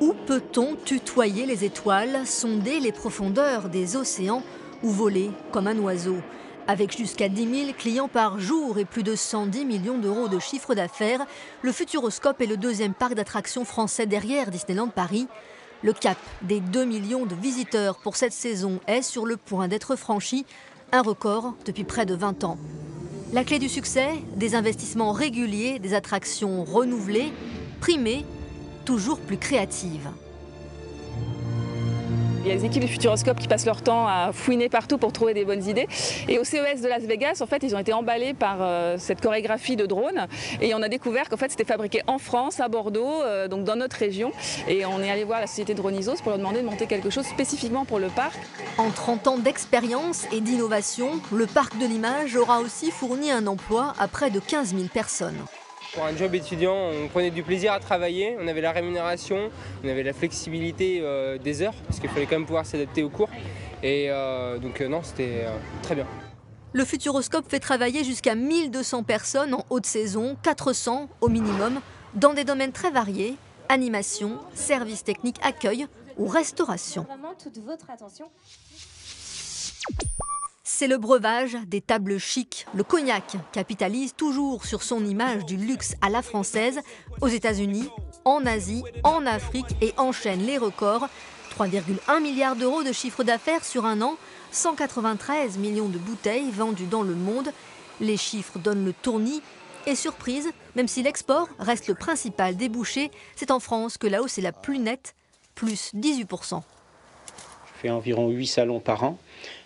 Où peut-on tutoyer les étoiles, sonder les profondeurs des océans ou voler comme un oiseau? Avec jusqu'à 10 000 clients par jour et plus de 110 millions d'euros de chiffre d'affaires, le Futuroscope est le deuxième parc d'attractions français derrière Disneyland Paris. Le cap des 2 millions de visiteurs pour cette saison est sur le point d'être franchi, un record depuis près de 20 ans. La clé du succès, des investissements réguliers, des attractions renouvelées, primées, toujours plus créatives. Il y a des équipes du Futuroscope qui passent leur temps à fouiner partout pour trouver des bonnes idées. Et au CES de Las Vegas, en fait, ils ont été emballés par cette chorégraphie de drone. Et on a découvert qu'en fait, c'était fabriqué en France, à Bordeaux, donc dans notre région. Et on est allé voir la société Dronisos pour leur demander de monter quelque chose spécifiquement pour le parc. En 30 ans d'expérience et d'innovation, le parc de l'image aura aussi fourni un emploi à près de 15 000 personnes. Pour un job étudiant, on prenait du plaisir à travailler, on avait la rémunération, on avait la flexibilité des heures, parce qu'il fallait quand même pouvoir s'adapter aux cours. Et donc non, c'était très bien. Le Futuroscope fait travailler jusqu'à 1200 personnes en haute saison, 400 au minimum, dans des domaines très variés, animation, services techniques, accueil ou restauration. Vraiment toute votre attention. C'est le breuvage des tables chics. Le cognac capitalise toujours sur son image du luxe à la française aux États-Unis, en Asie, en Afrique et enchaîne les records. 3,1 milliards d'euros de chiffre d'affaires sur un an, 193 millions de bouteilles vendues dans le monde. Les chiffres donnent le tournis. Et surprise, même si l'export reste le principal débouché, c'est en France que la hausse est la plus nette, plus 18%. Je fais environ 8 salons par an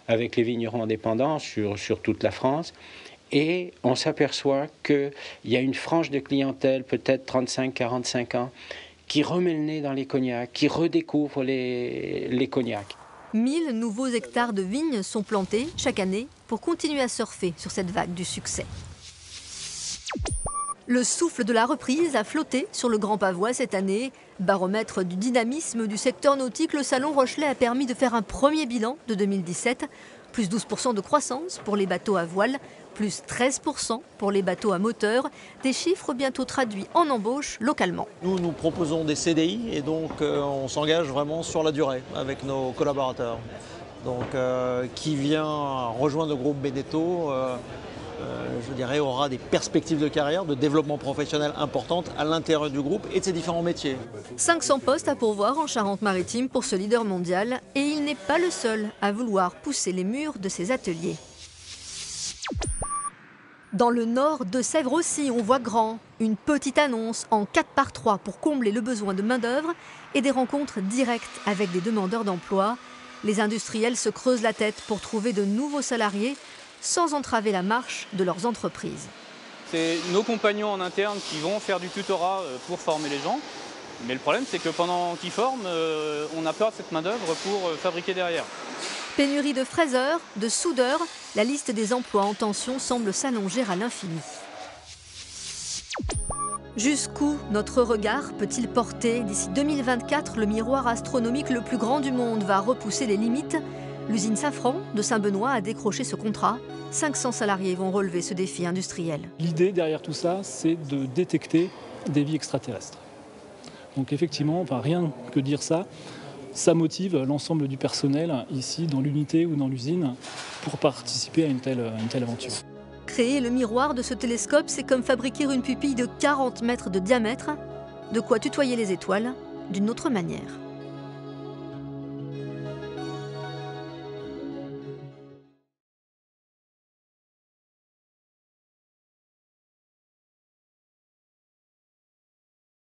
avec les vignerons indépendants sur toute la France. Et on s'aperçoit qu'il y a une frange de clientèle, peut-être 35-45 ans, qui remet le nez dans les cognacs, qui redécouvre les cognacs. 1000 nouveaux hectares de vignes sont plantés chaque année pour continuer à surfer sur cette vague du succès. Le souffle de la reprise a flotté sur le Grand Pavois cette année. Baromètre du dynamisme du secteur nautique, le Salon Rochelet a permis de faire un premier bilan de 2017. Plus 12% de croissance pour les bateaux à voile, plus 13% pour les bateaux à moteur. Des chiffres bientôt traduits en embauche localement. Nous proposons des CDI et donc on s'engage vraiment sur la durée avec nos collaborateurs. Donc qui vient rejoindre le groupe Beneteau je dirais, aura des perspectives de carrière, de développement professionnel importantes à l'intérieur du groupe et de ses différents métiers. 500 postes à pourvoir en Charente-Maritime pour ce leader mondial et il n'est pas le seul à vouloir pousser les murs de ses ateliers. Dans le nord de Sèvres aussi, on voit grand. Une petite annonce en 4x3 pour combler le besoin de main-d'œuvre et des rencontres directes avec des demandeurs d'emploi. Les industriels se creusent la tête pour trouver de nouveaux salariés sans entraver la marche de leurs entreprises. C'est nos compagnons en interne qui vont faire du tutorat pour former les gens. Mais le problème, c'est que pendant qu'ils forment, on a peur de cette main-d'œuvre pour fabriquer derrière. Pénurie de fraiseurs, de soudeurs, la liste des emplois en tension semble s'allonger à l'infini. Jusqu'où notre regard peut-il porter? D'ici 2024, le miroir astronomique le plus grand du monde va repousser les limites. L'usine Safran de Saint-Benoît a décroché ce contrat. 500 salariés vont relever ce défi industriel. L'idée derrière tout ça, c'est de détecter des vies extraterrestres. Donc effectivement, rien que dire ça, ça motive l'ensemble du personnel ici dans l'unité ou dans l'usine pour participer à une telle aventure. Créer le miroir de ce télescope, c'est comme fabriquer une pupille de 40 mètres de diamètre. De quoi tutoyer les étoiles d'une autre manière.